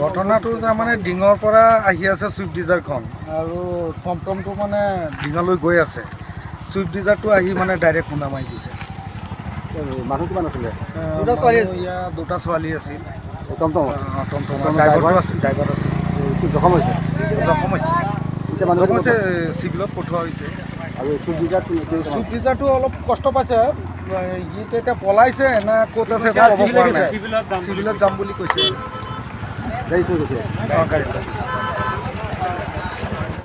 ঘটনাটো তাৰমানে ডিঙৰ পৰা আহি আছে ছুইফ্ট ডিজাৰখন আৰু টমটমটো মানে ডিঙলৈ গৈ আছে। ছুইফ্ট ডিজাৰটো আহি মানে ডাইৰেক্ট খুন্দা মাৰি দিছে। মানুহ কিমান আছিলে? দুটা ছোৱালী আছিল। টমটম ড্ৰাইভাৰটো আছিল, ড্ৰাইভাৰ আছিল। জখম হৈছে? জখম হৈছে। জখম হৈছে, চিভিলত পঠোৱা হৈছে। আৰু ছুইফ্ট ডিজাৰটো অলপ কষ্ট পাইছে। সিটো এতিয়া পলাইছে না ক'ত আছে ক'ব পৰা নাই। চিভিলত যাম বুলি কৈছে। গাড়ী থৈ গৈছে? গাড়ীত